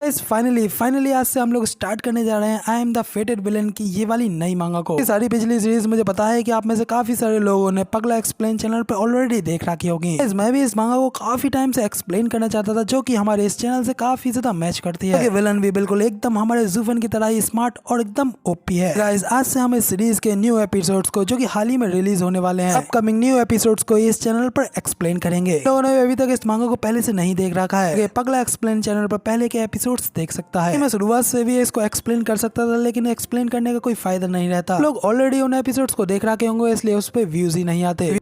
Finally आज से हम लोग स्टार्ट करने जा रहे हैं आई एम द फेटेड विलन की ये वाली नई मांगा को। ये सारी पिछली सीरीज मुझे पता है कि आप में से काफी सारे लोगों ने पगला एक्सप्लेन चैनल पर ऑलरेडी देख रखी होगी। मैं भी इस मांगा को काफी टाइम से एक्सप्लेन करना चाहता था, जो कि हमारे इस चैनल से काफी ज्यादा मैच करती है। विलन भी बिल्कुल एकदम हमारे जूफन की तरह ही स्मार्ट और एकदम ओपी है। गाइस आज से हम इस सीरीज के न्यू एपिसोड्स को, जो कि हाल ही में रिलीज होने वाले हैं, अपकमिंग न्यू एपिसोड्स को इस चैनल पर एक्सप्लेन करेंगे। लोगों ने अभी तक इस मांगा को पहले से नहीं देख रखा है, पगला एक्सप्लेन चैनल पर पहले के एपिसोड्स देख सकता है। मैं शुरुआत से भी इसको एक्सप्लेन कर सकता था, लेकिन एक्सप्लेन करने का कोई फायदा नहीं रहता। लोग ऑलरेडी उन एपिसोड्स को देख रखे होंगे, इसलिए उस पर व्यूज ही नहीं आते।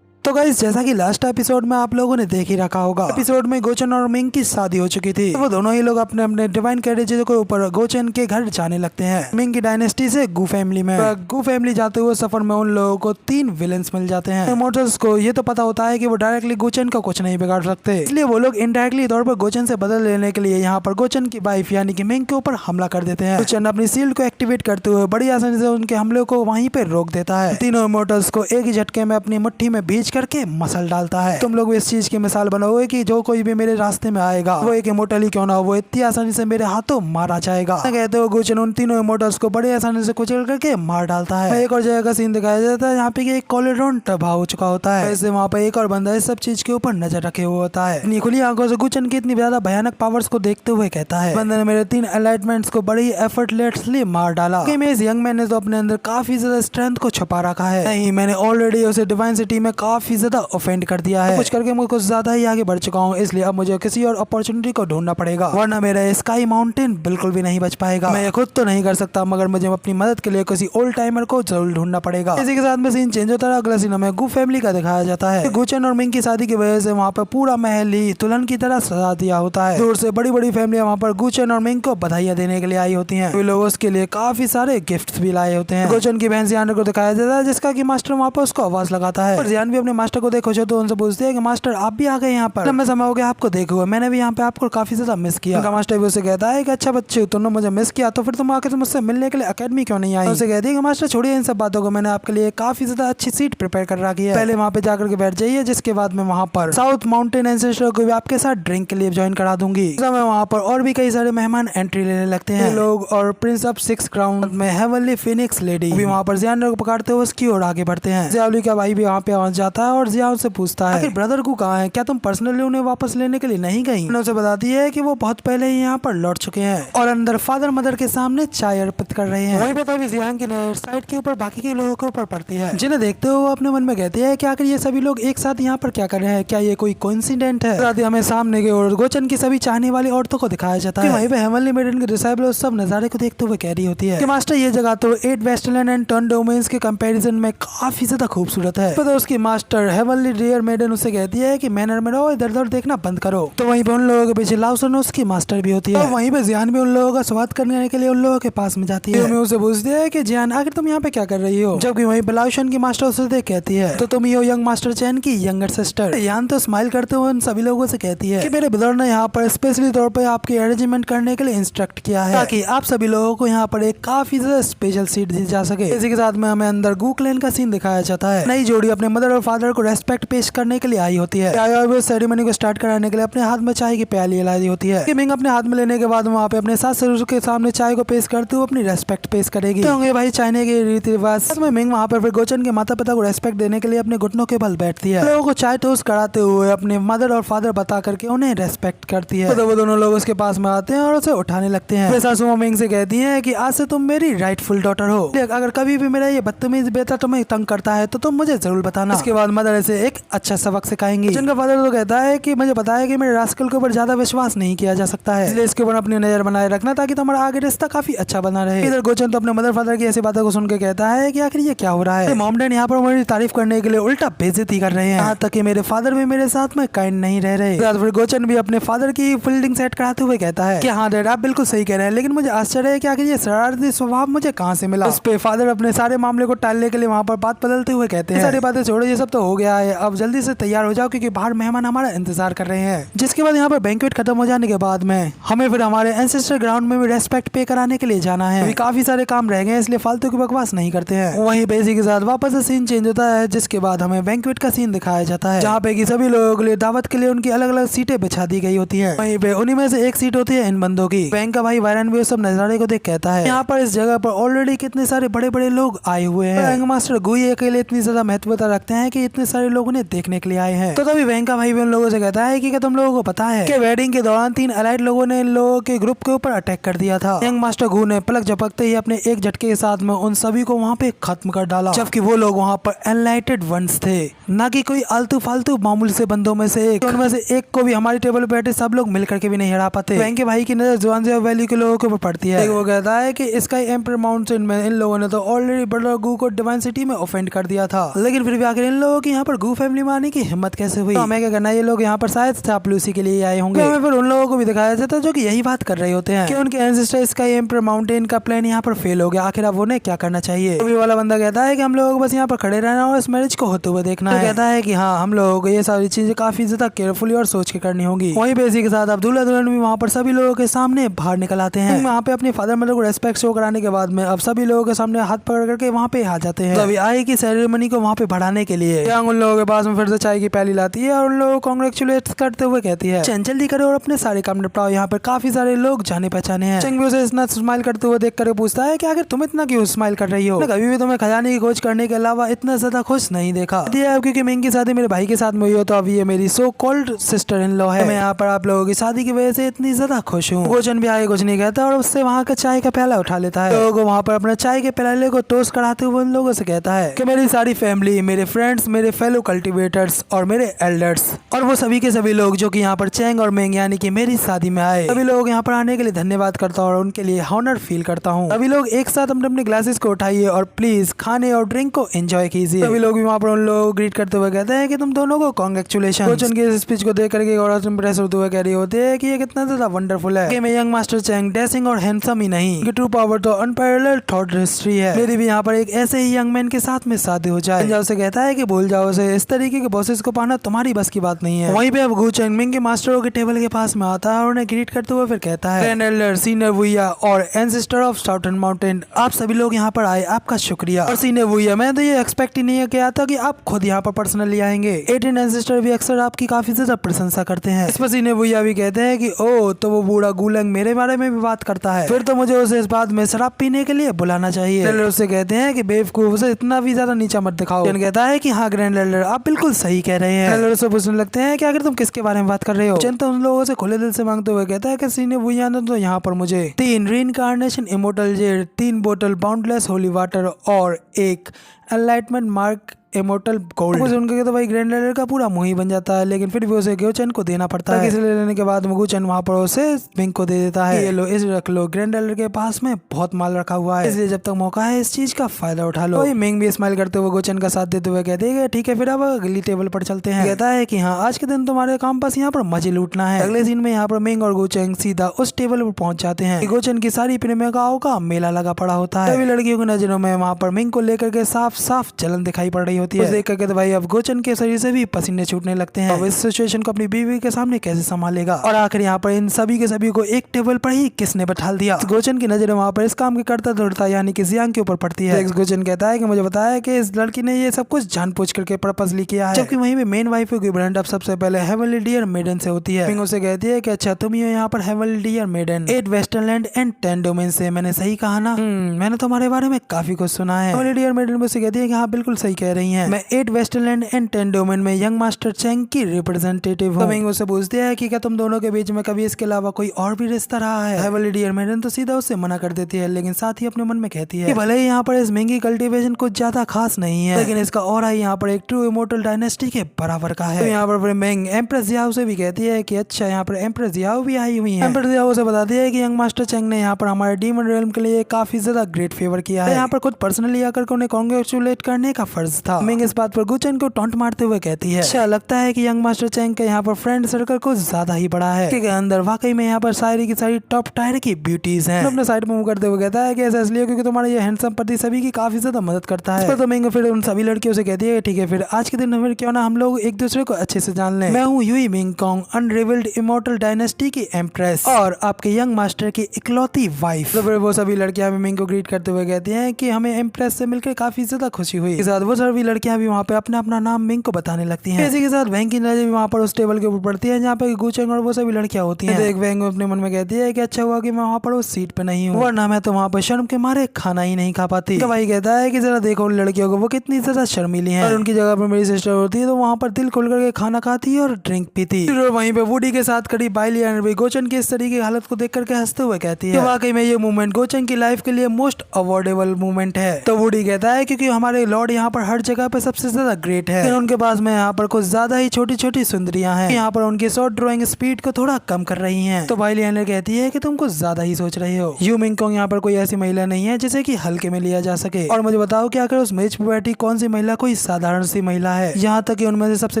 तो गाइस जैसा कि लास्ट एपिसोड में आप लोगों ने देख ही रखा होगा, एपिसोड में गोचन और मिंग की शादी हो चुकी थी। वो दोनों ही लोग अपने अपने डिवाइन कैरेजेस के ऊपर गोचन के घर जाने लगते हैं, मिंग की डायनेस्टी से गू फैमिली में। गू फैमिली जाते हुए सफर में उन लोगों को 3 विलेंस मिल जाते हैं। इमोर्टल्स को ये तो पता होता है कि वो डायरेक्टली गोचन का कुछ नहीं बिगाड़ सकते, इसलिए वो लोग इनडायरेक्टली तौर पर गोचन से बदल लेने के लिए यहाँ पर गोचन की वाइफ यानी कि मिंग के ऊपर हमला कर देते हैं। गोचन अपनी शील्ड को एक्टिवेट करते हुए बड़ी आसानी से उनके हमले को वहीं पे रोक देता है। तीनों इमोर्टल्स को एक ही झटके में अपनी मुट्ठी में बीज करके मसल डालता है। तुम लोग इस चीज की मिसाल बनाओगे कि जो कोई भी मेरे रास्ते में आएगा, वो एक इमोर्टल ही क्यों ना हो, वो इतनी आसानी से मेरे हाथों मारा जाएगा। कहते हो गोचन उन तीनों इमोर्टल्स को बड़ी आसानी से कुचल करके मार डालता है। एक और जगह का सीन दिखाया जाता है जहाँ पे एक कॉलेड्रॉन तबाह हो चुका होता है। वैसे वहाँ पे एक और बंदा इस सब चीज के ऊपर नजर रखे हुए होता है। इतनी खुली आंखों से गोचन की इतनी ज्यादा भयानक पावर्स को देखते हुए कहता है, बंदे ने मेरे 3 एलाइटमेंट्स को बड़ी एफर्टलेसली मार डाला। इस यंग मैन ने तो अपने अंदर काफी ज्यादा स्ट्रेंथ को छुपा रखा है। नहीं, मैंने ऑलरेडी उसे डिवाइन सिटी में काफी ज्यादा ऑफेंड कर दिया है। कुछ करके मैं कुछ ज्यादा ही आगे बढ़ चुका हूँ, इसलिए अब मुझे किसी और अपॉर्चुनिटी को ढूंढना पड़ेगा, वरना मेरा स्काई माउंटेन बिल्कुल भी नहीं बच पाएगा। मैं खुद तो नहीं कर सकता, मगर मुझे अपनी मदद के लिए किसी ओल्ड टाइमर को जरूर ढूंढना पड़ेगा। इसी के साथ में सीन चेंज होता है। अगला सीन हमें गू फैमिली का दिखाया जाता है। गोचन और मिंग की शादी की वजह से वहाँ पर पूरा महल ही दुल्हन की तरह सजा दिया होता है। दूर से बड़ी बड़ी फैमिलियां वहाँ पर गोचन और मिंग को बधाइयां देने के लिए आई होती हैं। वे लोग उसके लिए काफी सारे गिफ्ट्स भी लाए होते हैं। गोचन की बहन जियान को दिखाया जाता है, जिसका की मास्टर वहाँ पर उसको आवाज लगाता है। और जियान भी अपने मास्टर को देखो तो उनसे पूछते हैं कि मास्टर आप भी आ गए यहाँ पर, लंबा समय हो गया आपको देखे हुए, मैंने भी यहाँ पे आपको काफी ज्यादा मिस किया। उनका मास्टर भी उसे कहता है कि अच्छा बच्चे, तुमने मुझे मिस किया तो फिर तुम आके मुझसे मिलने के लिए अकेडमी क्यों नहीं आई। उसे कहती है कि मास्टर छोड़िए इन सब बातों को, मैंने आपके लिए काफी ज्यादा अच्छी सीट प्रिपेयर कर रखी है, पहले वहाँ पे जाकर के बैठ जाइए, जिसके बाद में वहाँ पर साउथ माउंटेन एंसेस्टर को भी आपके साथ ड्रिंक के लिए ज्वाइन करा दूंगी। समय वहाँ पर और भी कई सारे मेहमान एंट्री लेने लगते हैं लोग, और प्रिंस ऑफ 6 क्राउन में हेवनली फिनिक्स लेडी भी वहाँ पर जियान को पकड़ते हुए उसकी ओर आगे बढ़ते हैं। जियाली का भाई भी वहाँ पे पहुंच जाता है और जिया से पूछता है ब्रदर को कहाँ है, क्या तुम पर्सनली उन्हें वापस लेने के लिए नहीं गई। उसे बताती है कि वो बहुत पहले ही यहाँ पर लौट चुके हैं और अंदर फादर मदर के सामने चाय अर्पित कर रहे हैं। वहीं पे तभी जियान की नजर साइड के ऊपर बाकी के लोगों के ऊपर पड़ती है, जिन्हें देखते हुए वो अपने मन में कहती है कि आखिर ये सभी लोग एक साथ यहाँ पर क्या कर रहे हैं, क्या ये कोई कोइंसिडेंट है। साथ ही हमें सामने की ओर गोचन की सभी चाहने वाली औरतों को दिखाया जाता है। वहीं पे हेवनली मेडन के डिसाइबल सब नजारे को देखते हुए कह रही होती है कि मास्टर ये जगह तो 8 वेस्टलैंड एंड 10 डोमेन्स के कंपैरिजन में काफी ज्यादा खूबसूरत है। तो उसकी मास्टर हेवनली डियर मेडन उसे कहती है कि मैनर में रहो, इधर उधर देखना बंद करो। तो वहीं पे उन लोगों के पीछे लाउसन उसकी मास्टर भी होती है, और वहीं पे जियान भी उन लोगों का स्वागत करने के लिए उन लोगों के पास में जाती है। उसे पूछती है कि जियान आखिर तुम यहाँ पे क्या कर रही हो, जबकि वहीं पे लाउसन की मास्टर उसे देख कहती है तो तुम ही हो यंग मास्टर चैन की यंगर सिस्टर। जियान तो स्माइल करते हुए उन सभी लोगों से कहती है कि मेरे ब्रदर ने यहाँ पर स्पेशली तौर पर आपकी अरेंजमेंट करने के लिए इंस्ट्रक्ट किया है, ताकि आप सभी लोगों को यहाँ पर एक काफी ज्यादा स्पेशल सीट दी जा सके। इसी के साथ में हमें अंदर गू क्लैन का सीन दिखाया जाता है। नई जोड़ी अपने मदर और फादर को रेस्पेक्ट पेश करने के लिए आई होती है। सेरेमनी को स्टार्ट कराने के लिए अपने हाथ में चाय की प्याली लाई होती है। मिंग अपने हाथ में लेने के बाद वहाँ पे अपने सास ससुर के सामने चाय को पेश करते हुए अपनी रेस्पेक्ट पेश करेगी। तो होंगे भाई चाइने के रीति रिवाज में मिंग वहाँ पर फिर गोचन के माता पिता को रेस्पेक्ट देने के लिए अपने घुटनों के बल बैठती है। लोगों को चाय टोस्ट कराते हुए अपने मदर और फादर बता करके उन्हें रेस्पेक्ट करती है। तो वो दोनों लोग उसके पास में आते हैं और उसे उठाने लगते हैं। सासू मिंग से कहती है कि आज से तुम मेरी राइटफुल डॉटर हो, अगर कभी भी मेरा ये बदतमीज बेटा तुम्हें तंग करता है तो तुम मुझे जरूर बताना। इसके बाद मदर इसे एक अच्छा सबक सिखाएंगी। जिनका फादर तो कहता है कि मुझे पता है कि मेरे रास्कल के ऊपर ज्यादा विश्वास नहीं किया जा सकता है, इसलिए इसके ऊपर अपनी नजर बनाए रखना ताकि तुम्हारा आगे रिश्ता काफी अच्छा बना रहे। इधर गोचन तो अपने मदर फादर की ऐसी बातों को सुन के कहता है कि आखिर ये क्या हो रहा है। मॉम डैड यहाँ पर मेरी तारीफ करने के लिए उल्टा बेइज्जती कर रहे हैं, यहाँ तक कि मेरे फादर भी मेरे साथ में काइंड नहीं रह रहे। फिर गोचन भी अपने फादर की फील्डिंग सेट कराते हुए कहता है कि हाँ डैड आप बिल्कुल सही कह रहे हैं, लेकिन मुझे आश्चर्य है कि आखिर ये शरारती स्वभाव मुझे कहाँ से मिला। उस पे फादर अपने सारे मामले को टालने के लिए वहाँ पर बात बदलते हुए कहते हैं सारी बातें छोड़ो, ये सब तो हो गया है, अब जल्दी से तैयार हो जाओ क्योंकि बाहर मेहमान हमारा इंतजार कर रहे हैं। जिसके बाद यहाँ पर बैंक्वेट खत्म हो जाने के बाद में हमें फिर हमारे एंसेस्टर ग्राउंड में भी रेस्पेक्ट पे कराने के लिए जाना है। अभी काफी सारे काम रह गए इसलिए फालतू की बकवास नहीं करते हैं। वहीं पे इसी के साथ वापस से सीन चेंज होता है, जिसके बाद हमें बैंक्वेट का सीन दिखाया जाता है जहाँ पे कि सभी लोगों के लिए दावत के लिए उनकी अलग अलग सीटें बिछा दी गई होती है। वहीं पे उन्हीं में से एक सीट होती है इन बंदों की। बैंक का भाई वायरन भी उस सब नजारे को देख कहता है यहाँ पर इस जगह पर ऑलरेडी कितने सारे बड़े बड़े लोग आए हुए हैं। बैंक मास्टर गुई के लिए इतनी ज्यादा महत्वता रखते हैं कि इतने सारे लोग उन्हें देखने के लिए आए हैं। तो तभी बैंक का भाई भी उन लोगों से कहता है कि क्या तुम लोगों को पता है कि वेडिंग के दौरान 3 अलाइड लोगों ने इन लोगों के ग्रुप के ऊपर अटैक कर दिया था। यंग मास्टर गू ने पलक झपकते ही अपने एक झटके के साथ में उन सभी को वहाँ पे खत्म कर डाला, जबकि वो लोग वहाँ पर एनलाइटेड वंस थे, ना कि कोई आलतू फालतू मामूल से बंदों में से एक। उनमें से एक को भी हमारी टेबल पर बैठे सब लोग मिलकर के भी नहीं हरा पाते। बैंक के भाई की नजर जुआनजिया वैली के लोगों के ऊपर पड़ती है। वो कहता है कि स्काई एम्पायर माउंटेन में इन लोगों ने तो ऑलरेडी ब्रदर गू को डिवाइन सिटी में ऑफेंड कर दिया था, लेकिन फिर भी आखिर इन लोगों की यहाँ पर गू फैमिली में आने की हिम्मत कैसे हुई। तो हमें क्या करना है, ये लोग यहाँ पर शायद चापलूसी के लिए आए होंगे। हमें फिर उन लोगों को भी दिखाया जाता है जो कि यही बात कर रहे होते हैं कि उनके एंसेस्टर स्काई एम्पायर माउंटेन का प्लान यहाँ पर फेल हो गया, आखिर अब उन्हें क्या करना चाहिए। तो वाला बंदा कहता है कि हम लोगों को बस यहाँ पर खड़े रहना और इस मैरिज को होते हुए देखना है। कहता है कि हाँ, हम लोगों को ये सारी चीजें काफी ज्यादा केयरफुली और सोच के करनी होगी। वहीं पे इसी के साथ अब दूल्हा दुल्हन भी वहाँ पर सभी लोगों के सामने बाहर निकल आते हैं। वहाँ पे अपने फादर मदर को रेस्पेक्ट शो कराने के बाद में अब सभी लोगों के सामने हाथ पकड़ करके वहाँ पे आ जाते हैं। तो अभी आई की सेरेमनी को वहाँ पे बढ़ाने के लिए यांग उन लोगों के पास में फिर से चाय की प्याली लाती है और उन लोगों को कांग्रेचुलेट करते हुए कहती है जल्दी करो और अपने सारे काम निपटाओ, यहाँ पर काफी सारे लोग जाने पहचाने हैं। चंग भी उसे इतना स्माइल करते हुए देख कर पूछता है कि आखिर तुम इतना क्यों स्माइल कर रही हो, कभी भी तुम्हें खजाने की खोज करने के अलावा इतना ज्यादा खुश नहीं देखा। क्योंकि मिंग की शादी मेरे भाई के साथ में हुई हो, तो अब ये मेरी so called sister in law है। मैं यहाँ पर आप लोगों की शादी की वजह से इतनी ज्यादा खुश हूँ। गोचन भी आगे कुछ नहीं कहता और उससे वहाँ का चाय का प्याला उठा लेता है। लोगों को वहाँ पर अपने चाय के प्याले को टोस्ट कराते हुए उन लोगों से कहता है कि मेरी सारी फैमिली, मेरे फ्रेंड्स, मेरे फेलो कल्टीवेटर्स और मेरे एल्डर्स और वो सभी के सभी लोग जो कि यहाँ पर चैंग और मेंग यानी कि मेरी शादी में आए, सभी लोग यहाँ पर आने के लिए धन्यवाद करता हूँ और उनके लिए ऑनर फील करता हूँ। सभी लोग एक साथ अपने अपने ग्लासेस को उठाइए और प्लीज खाने और ड्रिंक को एंजॉय कीजिए। सभी लोग भी वहाँ पर उन लोगों को ग्रीट करते हुए कहते हैं कि तुम दोनों को कांग्रेचुलेशन। गोचन की इस स्पीच को देख करके औरत इंप्रेस होते हुए कह रही होती है कि ये कितना ज्यादा वंडरफुल है कि मैं यंग मास्टर चैंग डैशिंग और हैंडसम ही नहीं कि ट्रू पावर तो अनपैरेलल्ड थॉट हिस्ट्री है। मेरी भी यहाँ पर एक ऐसे ही यंग मैन के साथ में शादी हो जाए। पंजाब से कहता है कि भूल जाओ उसे, इस तरीके के बॉसेस को पाना तुम्हारी बस की बात नहीं है। वहीं पे अब गू चैंग मिंग के मास्टरों के टेबल के पास में आता है और उन्हें ग्रीट करते हुए फिर कहता है ग्रैंड एल्डर सीनियर वुइया और एंसेस्टर ऑफ साउथर्न माउंटेन, आप सभी लोग यहाँ पर आए, आपका शुक्रिया। और सीनियर वुइया, मैं तो ये एक्सपेक्ट ही नहीं किया था कि आप खुद यहाँ पर पर्सनली आएंगे। 18 एंसेस्टर भी अक्सर आपकी काफी ज्यादा प्रशंसा करते हैं। इस पर सीनियर वुइया भी कहते हैं कि ओ तो वो बूढ़ा गूलंग मेरे बारे में भी बात करता है, फिर तो मुझे उसे इस बात में शराब पीने के लिए बुलाना चाहिए। उससे कहते हैं कि बेवकूफ, उसे इतना भी ज्यादा नीचा मत दिखाओ। कहता है कि हाँ ग्रैंड एल्डर, आप बिल्कुल सही कह रहे हैं। एल्डर से पूछने लगते हैं कि आखिर तुम किसके बारे में बात कर रहे हो। चंद तो उन लोगों से खुले दिल से मांगते हुए कहता है कि सीनियर वुइया ने तो यहाँ पर मुझे 3 रीइंकार्नेशन इमोर्टल जेड, 3 बोतल बाउंडलेस होली वाटर और 1 एनलाइटमेंट मार्क इमोर्टल गोल्ड उनके तो भाई ग्रैंड एल्डर का पूरा मुंह ही बन जाता है, लेकिन फिर भी उसे गोचन को देना पड़ता है। इसलिए लेने के बाद गोचन वहाँ पर उसे मिंग को दे देता है, ये लो इसे रख लो, ग्रैंड एल्डर के पास में बहुत माल रखा हुआ है, इसलिए जब तक मौका है इस चीज का फायदा उठा लो। मिंग भी स्माइल करते हुए गोचन का साथ देते हुए कहते हैं ठीक है फिर अब अगली टेबल पर चलते हैं। कहता है कि हाँ आज के दिन तुम्हारे काम पास यहाँ पर मजे लूटना है। अगले सीन में यहाँ पर मिंग और गोचन सीधा उस टेबल पर पहुंच जाते हैं। गोचन की सारी प्रेमिकाओं का मेला लगा पड़ा होता है। सभी लड़कियों की नजरों में वहाँ पर मिंग को लेकर के साफ साफ जलन दिखाई पड़ रही होती है। देख करके भाई अब गोचन के शरीर से भी पसीने छूटने लगते हैं। अब इस सिचुएशन को अपनी बीवी के सामने कैसे संभालेगा। और आखिर यहाँ पर इन सभी के सभी को एक टेबल पर ही किसने बैठा दिया। गोचन की नजर वहाँ पर इस काम के करता दौड़ता यानी कि जियांग के ऊपर पड़ती है। गोचन कहता है कि मुझे बताया कि इस लड़की ने ये सब कुछ जानबूझ करके पर्पसली किया है, जबकि वहीं पे मेन वाइफ की ब्रांड अप सबसे पहले हेवनली डियर मेडन से होती है। मिंग उसे कहती है कि अच्छा तुम ही हो यहाँ पर heavenly dear maiden 8 western land and 10 domain से, मैंने सही कहा ना? मैंने तुम्हारे बारे में काफी कुछ सुना है। हेवनली डियर मेडन मुझसे कहती है कि हाँ बिल्कुल सही कह रही है, मैं 8 वेस्टर्नलैंड एंड 10 डोमेन में यंग मास्टर चैंग की रिप्रेजेंटेटिव हूँ। मिंग उससे पूछते हैं कि क्या तुम दोनों के बीच में कभी इसके अलावा कोई और भी रिश्ता रहा है। हेवनली डियर मेडन तो सीधा उससे मना कर देती है, लेकिन साथ ही अपने मन में कहती है कि भले ही यहाँ पर इस मिंग की कल्टीवेशन कुछ ज्यादा खास नहीं है, लेकिन इसका ऑरा यहाँ पर एक ट्रू इमोर्टल डायनेस्टी के बराबर का है। तो यहाँ पर मिंग एम्प्रेस याओ से भी कहती है कि अच्छा यहाँ पर एम्प्रेस याओ भी आई हुई है। एम्प्रेस याओ से बताती है कि यंग मास्टर चैंग ने यहाँ पर हमारे डीमन रियल्म के लिए काफी ज्यादा ग्रेट फेवर किया है। यहाँ पर खुद पर्सनली आकर उन्हें कांग्रेचुलेट करने का फर्ज था। था। मिंग इस बात पर गुचन को टॉन्ट मारते हुए कहती है, अच्छा लगता है कि यंग मास्टर चैंग का यहाँ पर फ्रेंड सर्कल कुछ ज्यादा ही बड़ा है, के अंदर वाकई में यहाँ पर सारी की सारी टॉप टायर की ब्यूटीज हैं। अपने साइड मूव करते हुए कहता है कि ऐसा इसलिए क्योंकि तुम्हारा ये हैंडसम पति सभी की काफी ज्यादा मदद करता है। तो मिंग फिर उन सभी लड़कियों से कहती है ठीक है फिर आज के दिन फिर क्यों ना हम लोग एक दूसरे को अच्छे से जान लें। मैं हूँ Yue Ming Kong, unrivaled immortal dynasty की एम्प्रेस और आपके यंग मास्टर की इकलौती वाइफ। तो फिर वो सभी लड़कियां भी मिंग को ग्रीट करते हुए कहती हैं कि हमें एम्प्रेस से मिलकर काफी ज्यादा खुशी हुई। साथ वो सभी लड़कियां भी वहाँ पे अपना अपना नाम मिंग को बताने लगती हैं। इसी के साथ वैंग की नजर भी वहाँ पर उस टेबल के ऊपर पड़ती है जहाँ पे गुचेंग और वो सभी लड़कियां होती हैं। देख वैंग अपने मन में कहती है कि अच्छा हुआ कि मैं वहाँ पर उस सीट पे नहीं हूँ, वरना मैं तो वहाँ पर शर्म के मारे खाना ही नहीं खा पाती। तो भाई कहता है कि जरा देखो उन लड़कियों को, वो कितनी ज्यादा शर्मीली हैं, और उनकी जगह पर मेरी सिस्टर होती है तो वहाँ पर दिल खोल करके खाना खाती है और ड्रिंक पीती। फिर वहीं पे वुडी के साथ खड़ी बाइली एंड भी गोचन की इस तरीके की हालत को देख करके हंसते हुए कहती है वाकई में ये मूवमेंट गोचन की लाइफ के लिए मोस्ट अवॉर्डेबल मूवमेंट है। तो वुडी कहता है क्योंकि हमारे लॉर्ड यहाँ पर हर जगह पे सबसे ज्यादा ग्रेट है, उनके पास में यहाँ पर कुछ ज्यादा ही छोटी छोटी सुंदरियां हैं, यहाँ पर उनकी शॉर्ट ड्राइंग स्पीड को थोड़ा कम कर रही हैं। तो बाइली एंड कहती है कि तुम कुछ ज्यादा ही सोच रहे हो, यू मिंग कॉन्ग यहाँ पर कोई ऐसी महिला नहीं है जिसे कि हल्के में लिया जा सके, और मुझे बताओ कि आखिर उस मेज पे बैठी कौन सी महिला कोई साधारण सी महिला है। यहाँ तक कि उनमें से सबसे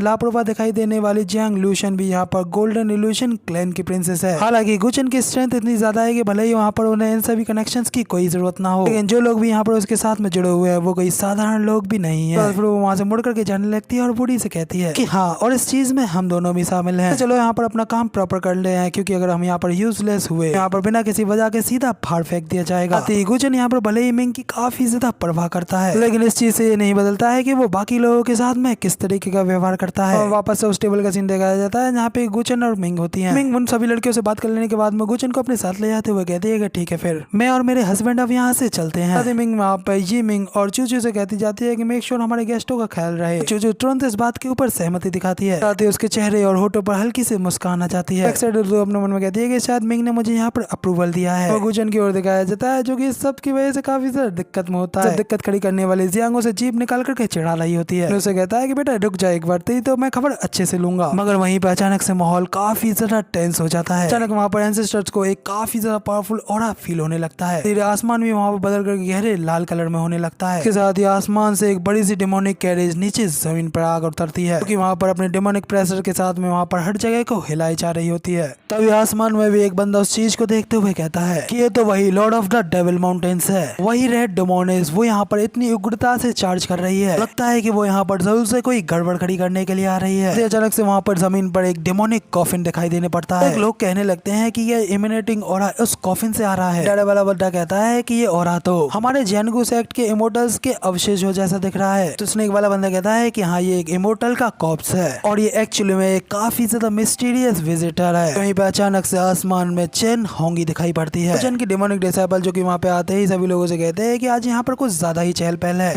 लापरवाह दिखाई देने वाली जियांग ल्यूशन भी यहाँ पर गोल्डन इल्यूशन क्लैन की प्रिंसेस है। हालांकि गुचन की स्ट्रेंथ इतनी ज्यादा है कि भले ही वहाँ पर उन्हें इन सभी कनेक्शंस की कोई जरूरत ना हो, लेकिन जो लोग भी यहाँ पर उसके साथ में जुड़े हुए हैं वो कोई साधारण लोग भी नहीं है। फिर वो वहाँ से मुड़ करके जाने लगती है और बूढ़ी से कहती है कि हाँ और इस चीज में हम दोनों भी शामिल हैं, तो चलो यहाँ पर अपना काम प्रॉपर कर ले हैं, क्योंकि अगर हम यहाँ पर यूजलेस हुए यहाँ पर बिना किसी वजह के सीधा फाड़ फेंक दिया जाएगा। गुचन यहाँ पर भले ही मिंग की काफी ज्यादा परवाह करता है, लेकिन इस चीज से ये नहीं बदलता है कि वो बाकी लोगों के साथ में किस तरीके का व्यवहार करता है। और वापस से उस टेबल का सीन दिखाया जाता है जहाँ पे गुचन और मिंग होती है। मिंग उन सभी लड़कियों से बात कर लेने के बाद में गुचन को अपने साथ ले जाते हुए कहती है कि ठीक है फिर मैं और मेरे हस्बैंड अब यहाँ से चलते हैं। मिंग वहाँ पे ये मिंग और चूचू से कहती जाती है कि मेक श्योर हमारे गेस्टों का ख्याल रहे। चूचू तुरंत इस बात के ऊपर सहमति दिखाती है, साथ ही उसके चेहरे और होठों पर हल्की सी मुस्कान आ जाती है। अपने मन में कहती है कि शायद मिंग ने मुझे यहाँ पर अप्रूवल दिया है। गुचन की ओर दिखाया जाता है जो कि इस सब की वजह से काफी ज्यादा दिक्कत में होता है। दिक्कत खड़ी करने वाली जियांगो से जीप निकाल करके चिढ़ा रही होती है। उसे कहता है कि बेटा रुक जा एक बार, तेरी तो मैं खबर अच्छे से लूंगा। मगर वहीं पर अचानक से माहौल काफी ज्यादा टेंस हो जाता है। अचानक वहाँ पर एंसेस्टर्स को एक काफी ज्यादा पावरफुल ऑरा फील होने लगता है। फिर आसमान भी वहाँ पर बदल कर गहरे लाल कलर में होने लगता है। इसके साथ ही आसमान से एक बड़ी सी डेमोनिक कैरेज नीचे जमीन पर आकर उतरती है, क्योंकि वहाँ पर अपने डेमोनिक प्रेशर के साथ में वहाँ पर हर जगह को हिलाई जा रही होती है। तभी आसमान में भी एक बंदा उस चीज को देखते हुए कहता है कि ये तो वही Lord of the devil mountains है, वही रेड डेमोनिस। वो यहाँ पर इतनी उग्रता से चार्ज कर रही है, लगता है कि वो यहाँ पर जरूर से कोई गड़बड़ खड़ी करने के लिए आ रही है। अचानक से वहाँ पर जमीन पर एक डेमोनिक कॉफिन दिखाई देने पड़ता है। लोग कहने लगते हैं कि ये इमिनेटिंग ऑरा उस कॉफिन से आ रहा है। डरे वाला बंदा कहता है कि ये ऑरा तो हमारे जेनगू सेक्ट के इमोर्टल्स के अवशेषों जैसा दिख रहा है। तो स्नेक वाला बंदा कहता है कि हाँ ये एक इमोर्टल का कॉप्स है और ये एक्चुअली में एक काफी ज्यादा मिस्टीरियस विजिटर है। वहीं पे अचानक से आसमान में चेन होंगी दिखाई पड़ती है। चेन की डेमोनिक डिसेबल जो कि वहाँ पे आते ही सभी लोगों से कहते हैं कि आज यहाँ पर कुछ ज्यादा ही चहल पहल है,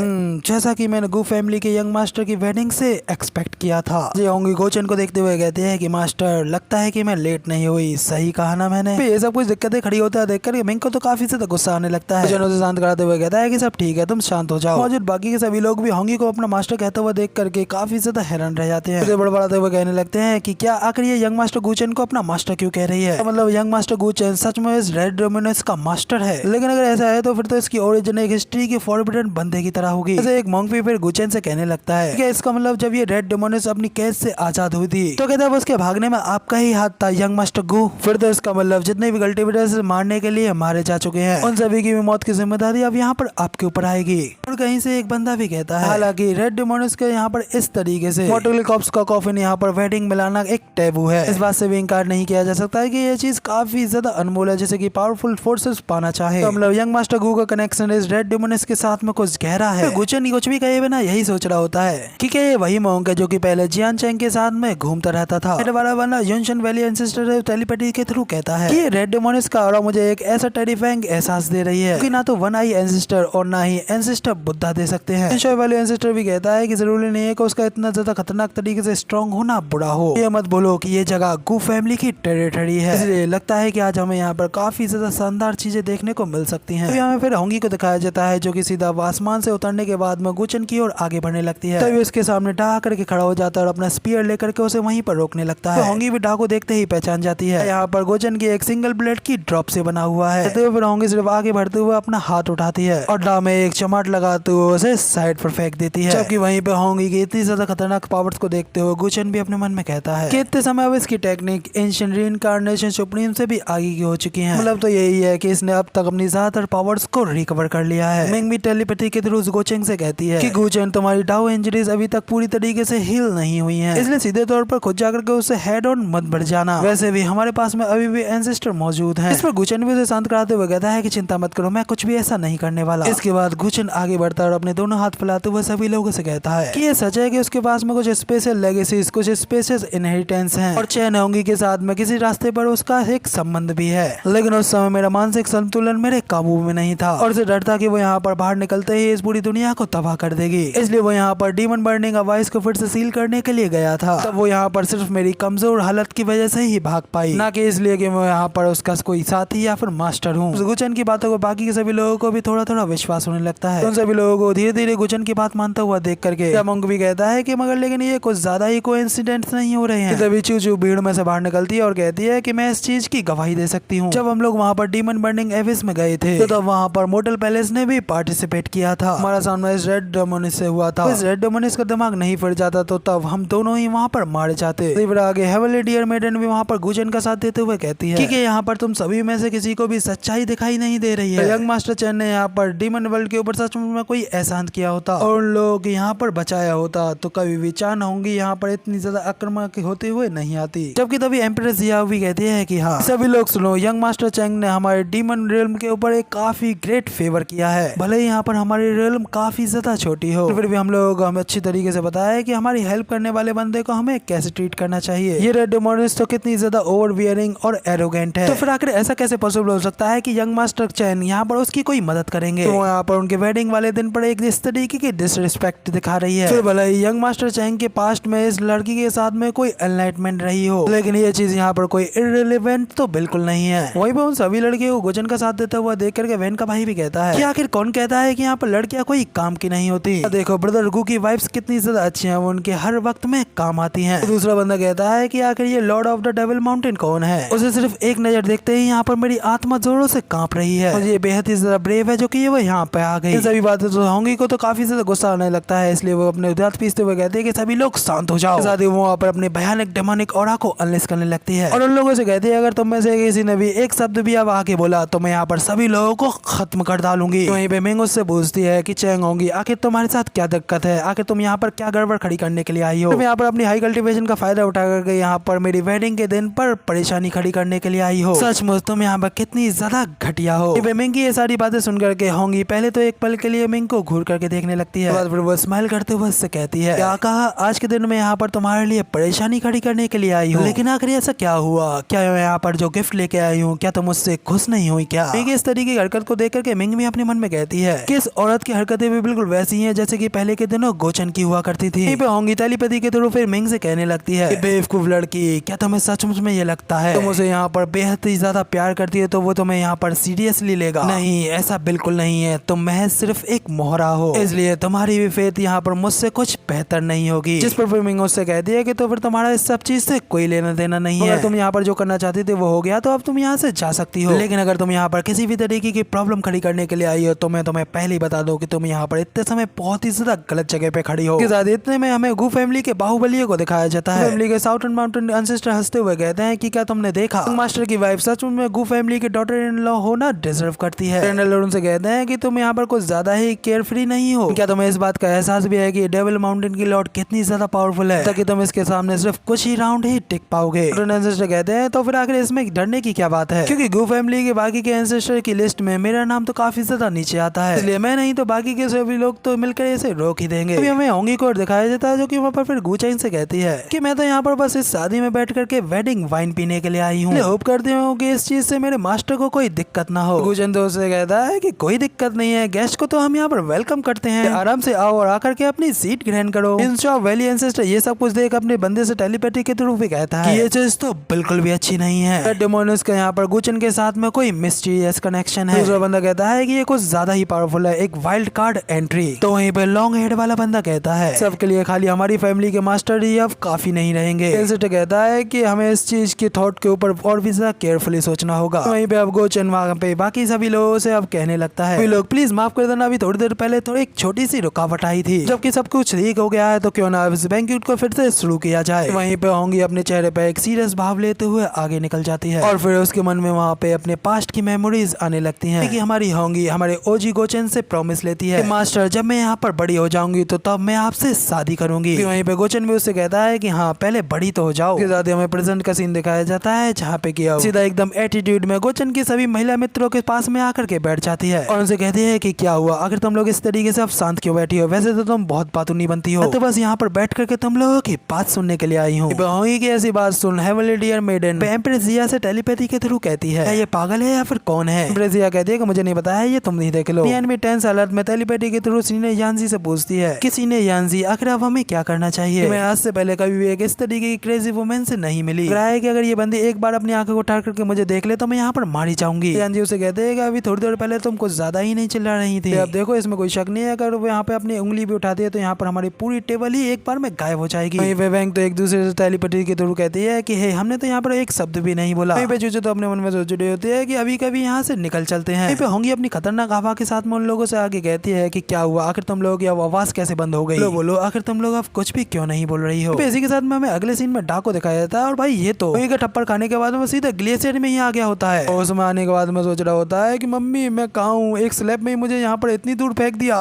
जैसा कि मैंने गू फैमिली के यंग मास्टर की वेडिंग से एक्सपेक्ट किया था। होंगी गोचन को देखते हुए कहते हैं कि मास्टर लगता है कि मैं लेट नहीं हुई, सही कहा ना मैंने। ये सब कुछ दिक्कतें खड़ी होता है देखकर मिंग को तो काफी ज्यादा गुस्सा आने लगता है। उसे शांत कराते हुए कहता है कि सब ठीक है, तुम शांत हो जाओ। मौजूद बाकी के सभी लोग भी होंगी को अपना मास्टर कहते हुए देख करके काफी ज्यादा हैरान रह जाते हैं। उसे बड़बड़ाते हुए कहने लगते हैं कि क्या आखिर ये यंग मास्टर गुचन को अपना मास्टर क्यों कह रही है? तो मतलब यंग मास्टर गुचन सच में इस रेड डोमिनस का मास्टर है, लेकिन अगर ऐसा है तो फिर तो इसकी ओरिजिन एक हिस्ट्री की फॉरबिडन बंदे की तरह होगी। जैसे एक मॉन्क भी फिर गुचन से कहने लगता है कि इसका मतलब जब ये रेड डोमिनस अपनी कैद से आजाद हुई थी तो कहता है उसके भागने में आपका ही हाथ था यंग मास्टर गु। फिर तो इसका मतलब जितने भी कल्टिवेटर्स मारने के लिए मारे जा चुके हैं उन सभी की भी मौत की जिम्मेदारी अब यहाँ पर आपके ऊपर आएगी। और कहीं से एक बंदा भी कहता है हालांकि रेड डेमोनिस के यहाँ पर इस तरीके से मॉर्टल कॉप्स का कॉफिन यहाँ पर वेडिंग मिलाना एक टैबू है। इस बात से भी इंकार नहीं किया जा सकता है कि ये चीज काफी ज्यादा अनमोल है, जैसे कि पावरफुल फोर्सेस पाना चाहे। तो मतलब यंग मास्टर गु का कनेक्शन इस रेड डेमोनिस के साथ में कुछ गहरा है। गुचन कुछ भी कहे बिना यही सोच रहा होता है कि क्या ये वही मॉन्क है जो कि पहले जियान चैंग के साथ में घूमता रहता था। वाला बंदा युनशन वैली एंसेस्टर टेलीपैथी के थ्रू कहता है कि रेड डेमोनिस का ऑरा मुझे एक ऐसा टेरिफाइंग एहसास दे रही है कि ना तो वन आई एंसेस्टर और ना ही एंसेस्टर बुद्धा दे सकते हैं। युनशन वैली एंसेस्टर भी कहता है कि जरूरी नहीं है कि उसका इतना ज्यादा खतरनाक तरीके से स्ट्रॉन्ग होना बुरा हो। ये मत बोलो कि ये जगह गू फैमिली की टेरिटरी है, इसलिए लगता है कि आज हमें यहाँ पर काफी ज्यादा शानदार चीजें देखने को मिल सकती हैं। तो हमें फिर होंगी को दिखाया जाता है जो कि सीधा आसमान से उतरने के बाद में गुचन की ओर आगे बढ़ने लगती है। तभी उसके सामने डा करके खड़ा हो जाता है और अपना स्पीयर लेकर के उसे वहीं पर रोकने लगता है। तो होंगी भी डा को देखते ही पहचान जाती है। यहाँ पर गोचन की एक सिंगल ब्लेड की ड्रॉप से बना हुआ है। तो फिर होंगी सिर्फ आगे बढ़ते हुए अपना हाथ उठाती है और डा में एक चमाट लगाते हुए उसे साइड पर फेंक फेंक देती है। जबकि वहीं पे होंगी की इतनी ज्यादा खतरनाक पावर्स को देखते हुए गुचन भी अपने मन में कहता है कि इतने समय अब इसकी टेक्निक एंशिएंट रीइंकार्नेशन सुप्रीम से भी आगे की हो चुकी है। मतलब तो यही है कि इसने अब तक अपनी ज्यादातर पावर्स को रिकवर कर लिया है। मिंग भी टेलीपैथी के थ्रू गोचेंग से कहती है कि गुचन तुम्हारी डाउ इंजरीज अभी तक पूरी तरीके से हील नहीं हुई हैं, इसलिए सीधे तौर पर खुद जाकर के उससे हेड ऑन मत बढ़ जाना। वैसे भी हमारे पास में अभी भी एंसेस्टर मौजूद हैं। इस पर गुचन भी उसे शांत कराते हुए कहता है कि चिंता मत करो, मैं कुछ भी ऐसा नहीं करने वाला। इसके बाद गुचन आगे बढ़ता और अपने दोनों हाथ फैलाते हुए सभी लोगों से कहता है कि ये सच है कि उसके पास में कुछ स्पेशल लेगेसीज, कुछ स्पेशल इनहेरिटेंस हैं और चैन होंगी के साथ में किसी रास्ते पर उसका एक संबंध भी है। लेकिन उस समय मेरा मानसिक संतुलन मेरे काबू में नहीं था और उसे डर था कि वो यहाँ पर बाहर निकलते ही इस पूरी दुनिया को तबाह कर देगी। इसलिए वो यहाँ पर डीमन बर्निंग अवाइस को फिर से सील करने के लिए गया था। तब वो यहाँ पर सिर्फ मेरी कमजोर हालत की वजह से ही भाग पाई, ना कि इसलिए कि मैं यहाँ पर उसका कोई साथी या फिर मास्टर हूँ। गुचन की बातों को बाकी के सभी लोगों को भी थोड़ा थोड़ा विश्वास होने लगता है। उन सभी लोगों को धीरे धीरे गुचन की बात मानता हुआ देख करके मंग भी कहता है कि मगर लेकिन ये कुछ ज्यादा ही कोइंसिडेंट्स नहीं हो रहे हैं। तभी चू चू भीड़ में से बाहर निकलती है और कहती है कि मैं इस चीज की गवाही दे सकती हूँ। जब हम लोग वहाँ पर डीमन बर्निंग एविस में गए थे तो तब वहाँ पर मोटल पैलेस ने भी पार्टिसिपेट किया था। हमारा सामना इस रेड डेमोनिस से हुआ था। इस रेड डेमोनिस का दिमाग नहीं फट जाता तो तब हम दोनों ही वहाँ पर मारे जाते। फिर आगे हेवनली डियर मेडन भी वहाँ पर गुचन का साथ देते हुए कहती है कि यहाँ पर तुम सभी में से किसी को भी सच्चाई दिखाई नहीं दे रही है। यंग मास्टर चैन ने यहाँ पर डीमन वर्ल्ड के ऊपर सच में कोई एहसान किया होता और लोग यहाँ पर बचाया होता तो कभी भी चान होंगी यहाँ पर इतनी ज्यादा आक्रामक होते हुए नहीं आती। जबकि तभी एम्प्रेस जिया भी कहती है कि हाँ सभी लोग सुनो, यंग मास्टर चैंग ने हमारे डीमन रियल्म के ऊपर एक काफी ग्रेट फेवर किया है। भले ही यहाँ पर हमारी रियल्म काफी ज्यादा छोटी हो, फिर भी हम लोग हमें अच्छी तरीके से बताया है कि हमारी हेल्प करने वाले बंदे को हमें कैसे ट्रीट करना चाहिए। ये रेड डेमोनिस तो कितनी ज्यादा ओवरबियरिंग और एरोगेंट है, तो फिर आखिर ऐसा कैसे पॉसिबल हो सकता है कि यंग मास्टर चैन यहाँ पर उसकी कोई मदद करेंगे। तो यहाँ पर उनके वेडिंग वाले दिन पर एक इस तरीके की डिसरिस्पेक्ट दिखा रही है। फिर भले ही यंग मास्टर चैंग के पास्ट में इस लड़की के साथ में कोई एनलाइटमेंट रही हो, लेकिन ये चीज यहाँ पर कोई इररिलेवेंट तो बिल्कुल नहीं है। वहीं पर उन सभी लड़कियों को गुचन का साथ देता हुआ देख करके वैन का भाई भी कहता है कि आखिर कौन कहता है कि यहाँ पर लड़कियां कोई काम की नहीं होती। देखो ब्रदर गु की वाइफ्स कितनी ज्यादा अच्छी हैं, वो उनके हर वक्त में काम आती हैं। तो दूसरा बंदा कहता है कि आखिर ये Lord of the devil mountain कौन है। उसे सिर्फ एक नजर देखते ही यहाँ पर मेरी आत्मा जोरों से कांप रही है और ये बेहद ही ज्यादा ब्रेव है जो कि वो यहाँ पे आ गई। इन सभी बातें तो होंगी को तो काफी ज्यादा गुस्सा आने लगता है, इसलिए वो अपने दांत पीसते हुए कहते हैं कि सभी लोग शांत हो जाओ। साथ ही वो वहाँ पर अपने भयानक डेमोनिक ऑरा को अनलेस करने लगती है और उन लोगों से कहती है अगर तुम में से किसी ने भी एक शब्द भी अब आके बोला तो मैं यहाँ पर सभी लोगों को खत्म कर डालूंगी। तो वहीं पे मिंग उससे पूछती है कि चैंग होंगी आखिर तुम्हारे साथ क्या दिक्कत है, आखिर तुम यहाँ पर क्या गड़बड़ खड़ी करने के लिए आई हो। तुम यहाँ पर अपनी हाई कल्टीवेशन का फायदा उठा करके यहाँ पर मेरी वेडिंग के दिन पर परेशानी खड़ी करने के लिए आई हो। सचमुच तुम यहाँ पर कितनी ज्यादा घटिया हो। मिंग की ये सारी बातें सुन करके होंगी पहले तो एक पल के लिए मिंग को घूर करके देखने लगती है, फिर वो स्माइल करते हुए उससे कहती है क्या कहा, आज के दिन में यहाँ पर तुम्हारे लिए परेशानी खड़ी करने के लिए आई हूँ, लेकिन आखिर ऐसा क्या हुआ, क्या यहाँ पर जो गिफ्ट लेके आई हूँ क्या तुम उससे खुश नहीं हुई क्या। मिंग इस तरीके की हरकत को देख करके मिंग भी अपने मन में कहती है कि इस औरत की हरकतें भी बिल्कुल वैसी हैं जैसे कि पहले के दिनों गोचन की हुआ करती थी। होंगी टेलीपैथी के थ्रू फिर मिंग से कहने लगती है बेवकूफ लड़की, क्या तुम्हें सचमुच में ये लगता है तुम उसे यहाँ पर बेहद ही ज्यादा प्यार करती है तो वो तुम्हें यहाँ पर सीरियसली लेगा। नहीं, ऐसा बिल्कुल नहीं है, तुम महज सिर्फ एक मोहरा हो, इसलिए तुम्हारी भी फेथ यहाँ पर मुझसे कुछ बेहतर नहीं होगी। जिस पर मिंग उससे कहती है कि तो फिर तुम्हारा इस सब चीज से कोई लेना देना नहीं है, तुम यहाँ पर जो करना चाहती थी वो हो गया तो अब तुम यहाँ से जा सकती हो, लेकिन अगर तुम यहाँ पर किसी भी तरीके की प्रॉब्लम खड़ी करने के लिए आई हो तो मैं तुम्हें पहले ही बता दूं कि तुम यहाँ पर इतने समय बहुत ही ज्यादा गलत जगह पे खड़ी हो। इतने में हमें गू फैमिली के बाहुबलियों को दिखाया जाता है। फैमिली के साउथर्न माउंटेन एंसेस्टर हंसते हुए कहते हैं कि क्या तुमने देखा मास्टर की वाइफ सच में गू फैमिली की डॉटर इन लॉ होना डिजर्व करती है। उनसे कहते हैं कि तुम यहाँ पर कुछ ज्यादा ही केयर फ्री नहीं हो, क्या तुम्हें इस बात का एहसास भी है कि डेविल माउंटेन की लॉर्ड कितनी ज्यादा पावरफुल है ताकि तुम इसके सामने सिर्फ कुछ ही राउंड ही टिक पाओगे। एंसेस्टर कहते हैं तो फिर आखिर इसमें डरने की क्या बात है, क्योंकि गू फैमिली के बाकी के एंसेस्टर की लिस्ट में मेरा नाम तो काफी ज्यादा नीचे आता है, इसलिए मैं नहीं तो बाकी के सभी लोग तो मिलकर इसे रोक ही देंगे। अभी हमें होंगी को दिखाया जाता है जो कि वहाँ पर फिर गुचैन से कहती है कि मैं तो यहाँ पर बस इस शादी में बैठ करके वेडिंग वाइन पीने के लिए आई हूँ, होप करती हूँ कि इस चीज से मेरे मास्टर को कोई दिक्कत ना हो। गुचैन तो उससे कहता है कि कोई दिक्कत नहीं है, गेस्ट को तो हम यहाँ पर वेलकम करते हैं, आराम से आओ और आकर के अपनी सीट ग्रहण करो। इंस्टा वैली एंसेस्टर ये सब कुछ देख अपने बंदे से टेलीपैथी के थ्रू भी कहता है कि ये चीज तो बिल्कुल भी अच्छी नहीं है, डेमोनिस का यहाँ पर गुचैन के साथ में कोई मिस्टीरियस कनेक्शन है। दूसरा बंदा कहता है कि ये कुछ ज्यादा ही पावरफुल है, एक वाइल्ड कार्ड एंट्री। तो वहीं पे लॉन्ग हेड वाला बंदा कहता है सबके लिए खाली हमारी फैमिली के मास्टर ही अब काफी नहीं रहेंगे। एंसेस्टर कहता है कि हमें इस चीज के थॉट के ऊपर और भी ज्यादा केयरफुली सोचना होगा। वहीं पे अब गुचैन वहाँ पे बाकी सभी लोगों से अब कहने लगता है लोग प्लीज माफ कर देना, अभी थोड़ी देर पहले थोड़ी एक छोटी सी सी रुकावट आई थी। जबकि सब कुछ ठीक हो गया है तो क्यों ना इस बैंक्वेट को फिर से शुरू किया जाए। वहीं पे होंगी अपने चेहरे पे एक सीरियस भाव लेते हुए आगे निकल जाती है और फिर उसके मन में वहाँ पे अपने पास्ट की मेमोरीज आने लगती हैं कि हमारी होंगी हमारे ओजी गोचन से प्रॉमिस लेती है कि मास्टर जब मैं यहाँ पर बड़ी हो जाऊंगी तो तब मैं आपसे शादी करूंगी। वहीं पे गोचन भी उससे कहता है कि हाँ पहले बड़ी तो हो जाओ। उसके साथ हमें प्रेजेंट का सीन दिखाया जाता है जहाँ पे किया सीधा एकदम एटीट्यूड में गोचन की सभी महिला मित्रों के पास में आकर के बैठ जाती है और उनसे कहती है कि क्या हुआ, अगर तुम लोग इस तरीके से अब शांत क्यों बैठी हो, वैसे तो तुम बहुत बातूनी बनती हो, तो बस यहाँ पर बैठ करके तुम लोगों की बात सुनने के लिए आई हूँ। होंगी की ऐसी बात सुन हेवनली डियर मेडन एम्प्रेस जिया से टेलीपैथी के थ्रू कहती है ये पागल है या फिर कौन है। एम्प्रेस जिया कहती है कि मुझे नहीं पता है, ये तुम नहीं देख लो। में टेंस अलर्ट में टेलीपैथी के थ्रू सीने यांजी से पूछती है कि सीने यांजी आखिर अब हमें क्या करना चाहिए। मैं आज से पहले कभी भी एक इस तरीके की क्रेजी वुमेन से नहीं मिली। कि अगर ये बंदी एक बार अपनी आंखों को उठा करके मुझे देख ले तो मैं यहाँ पर मारी जाऊंगी। यांजी उसे कहते हैं कि अभी थोड़ी देर पहले तुम कुछ ज्यादा ही नहीं चिल्ला रही थी, अब देखो इसमें कोई शक नहीं है, अगर वो यहाँ पे अपनी उंगली भी उठाती है तो यहाँ पर हमारी पूरी टेबल ही एक बार में गायब हो जाएगी। वेवेंग तो एक दूसरे से टेलीपैथी के थ्रू कहती है कि हे हमने तो यहाँ पर एक शब्द भी नहीं बोला। चूचू तो अपने मन में सोच रही होती है कि अभी कभी यहाँ से निकल चलते हैं। होंगी अपनी खतरनाक हवा के साथ में उन लोगों से आगे कहती है कि क्या हुआ, आखिर तुम लोगों की आवाज कैसे बंद हो गई, बोलो आखिर तुम लोग अब कुछ भी क्यों नहीं बोल रही हो। इसी के साथ में हमें अगले सीन में डाको दिखाया जाता है और भाई ये तो टप्पर खाने के बाद में सीधे ग्लेशियर में ही आ गया होता है और उसमें आने के बाद में सोच रहा होता है कि मम्मी मैं कहाँ हूँ, एक स्लैब में ही मुझे यहाँ पर इतनी दूर फेंक दिया।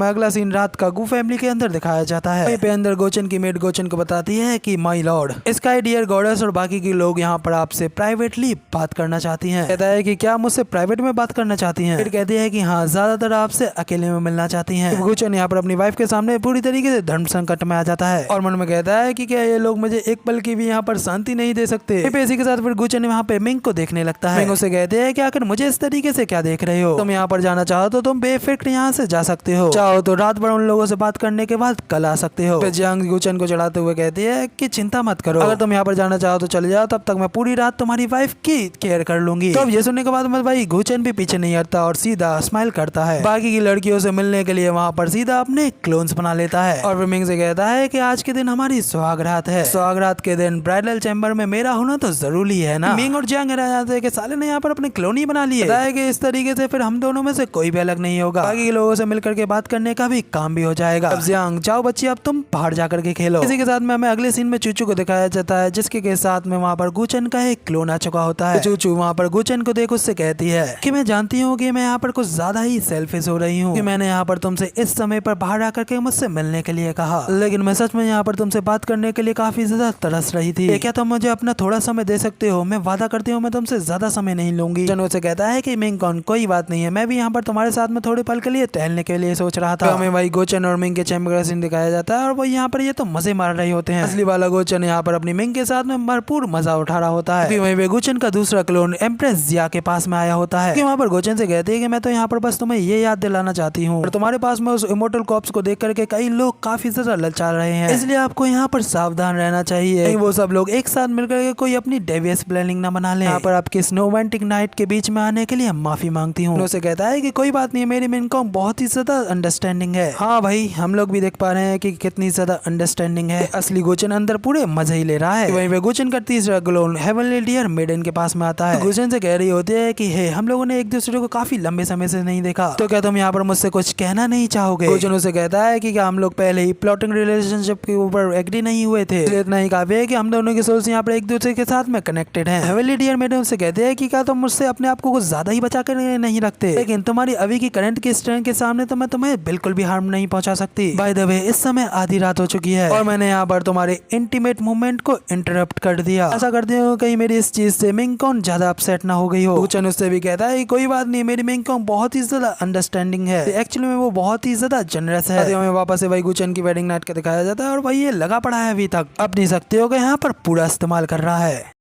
अगला सीन रात का गू फैमिली के अंदर दिखाया जाता है। पे अंदर गोचन की मेड गोचन को बताती है कि my lord sky dear goddess और बाकी के लोग यहाँ पर आपसे प्राइवेटली बात करना चाहती हैं। कहता है कि क्या मुझसे प्राइवेट में बात करना चाहती हैं। फिर कहती है कि हाँ ज्यादातर आपसे अकेले में मिलना चाहती हैं। गोचन यहाँ पर अपनी वाइफ के सामने पूरी तरीके से धर्म संकट में आ जाता है और मन में कहता है कि क्या ये लोग मुझे एक पल की भी यहाँ पर शांति नहीं दे सकते। इसी के साथ फिर गोचन वहाँ पे मिंग को देखने लगता है। मिंग उसे कहते हैं कि आखिर मुझे इस तरीके से क्या देख रहे हो, तुम यहाँ पर जाना चाहो तो तुम बेफिक्र यहाँ से जा सकते हो, चाहो तो रात भर उन लोगों से बात करने के बाद कल आ सकते हो। जियांग गोचन को चढ़ाते हुए कहती है कि चिंता मत करो, अगर तुम यहाँ पर जाना चाहो तो चले जाओ, तब तक मैं पूरी रात तुम्हारी वाइफ की केयर कर लूंगी। तो अब ये सुनने के बाद में भाई गोचन भी पीछे नहीं हटता और सीधा स्माइल करता है। बाकी की लड़कियों से मिलने के लिए वहाँ पर सीधा अपने क्लोन्स बना लेता है और फिर मिंग से कहता है कि आज के दिन हमारी सुहागरात है, सुहागरात के दिन ब्राइडल चैम्बर में मेरा होना तो जरूरी है ना। मिंग और जियांग रह जाते हैं कि साले ने यहाँ पर अपने क्लोन ही बना लिए है कि इस तरीके से फिर हम दोनों में से कोई भी अलग नहीं होगा, बाकी के लोगों से मिलकर के बात करने का भी काम भी हो जाएगा। अब जियांग जाओ बच्ची अब तुम बाहर जाकर के खेलो। इसी के साथ में हमें अगले सीन में चूचू को दिखाया जाता है जिसके के साथ में वहाँ पर गोचन का एक क्लोन आ चुका होता है। चूचू वहाँ पर गोचन को देख उससे कहती है कि मैं जानती हूँ कि मैं यहाँ पर कुछ ज्यादा ही सेल्फिश हो रही हूँ कि मैंने यहाँ पर तुमसे इस समय पर बाहर आकर के मुझसे मिलने के लिए कहा, लेकिन मैं सच में यहाँ पर तुमसे बात करने के लिए काफी ज्यादा तरस रही थी। क्या तुम मुझे अपना थोड़ा समय दे सकते हो, मैं वादा करती हूँ मैं तुमसे ज्यादा समय नहीं लूंगी। जन उसे कहता है कि मिंग कौन कोई बात नहीं है, मैं भी यहाँ पर तुम्हारे साथ में थोड़े पल के लिए टहलने के लिए सोच रहा था। हमें भाई गोचन और मिंग के चैम्बर का सीन दिखाया जाता है और वो यहाँ पर ये तो मजे मार रहे होते हैं। असली वाला गोचन यहाँ पर अपनी मिंग के साथ में भरपूर मजा उठा रहा होता है। वहीं पे गोचन का दूसरा क्लोन एम्प्रेस जिया के पास में आया होता है। वहाँ पर गोचन से कहती है कि मैं तो यहाँ पर बस तुम्हें ये याद दिलाना चाहती हूँ और तुम्हारे पास में उस इमोर्टल कॉर्प्स को देख करके कई लोग काफी ज्यादा ललचा रहे हैं, इसलिए आपको यहाँ पर सावधान रहना चाहिए। वो सब लोग एक साथ मिलकर के कोई अपनी डेवियस प्लानिंग न बना ले। यहाँ पर आपके स्नोमैंटिक नाइट के बीच में आने के लिए माफी मांगती हूँ। उसे कहता है कि कोई बात नहीं, मेरी मिनकॉम बहुत ही ज्यादा अंडरस्टैंडिंग है। हाँ भाई हम लोग भी देख पा रहे हैं कि कितनी ज्यादा अंडरस्टैंडिंग है। असली गोचन अंदर पूरे मजे ही ले रहा है। वहीं पे गोचन का तीसरा क्लोन हेवनली डियर मेडन के पास में आता है। गोचन से कह रही होती है कि हे हम लोगों ने एक दूसरे को काफी लंबे समय से नहीं देखा, तो क्या तुम यहाँ पर मुझसे कुछ कहना नहीं चाहोगे। गोचन उसे कहता है कि क्या हम लोग पहले ही प्लॉटिंग रिलेशनशिप के ऊपर एग्री नहीं हुए थे, इतना ही काफी है कि हम दोनों के सोल्स यहाँ पर एक दूसरे के साथ में कनेक्टेड हैं। हेवनली डियर मेडन उसे कहते हैं कि क्या तुम मुझसे अपने आप को कुछ ज्यादा ही बचा कर नहीं रखते, लेकिन तुम्हारी अभी की करंट की स्ट्रेंथ के सामने तो मैं तुम्हें बिल्कुल भी हार्म नहीं पहुंचा सकती। बाय द वे इस समय आधी रात हो चुकी है और मैंने यहाँ पर तुम्हारे इंटीमेट मूवमेंट को इंटरप्ट कर दिया। ऐसा करती हूँ कहीं मेरी इस चीज से मिंगकॉन ज्यादा अपसेट ना हो गई हो। गोचन उससे भी कहता है कोई बात नहीं, मेरी मिंगकॉन बहुत ही ज्यादा अंडरस्टैंडिंग है, एक्चुअली में वो बहुत ही ज्यादा जनरस है। हमें वापस से भाई गोचन की वेडिंग नाइट का दिखाया जाता है और भाई ये लगा पड़ा है अभी तक अपनी शक्तियों का यहाँ पर पूरा इस्तेमाल कर रहा है।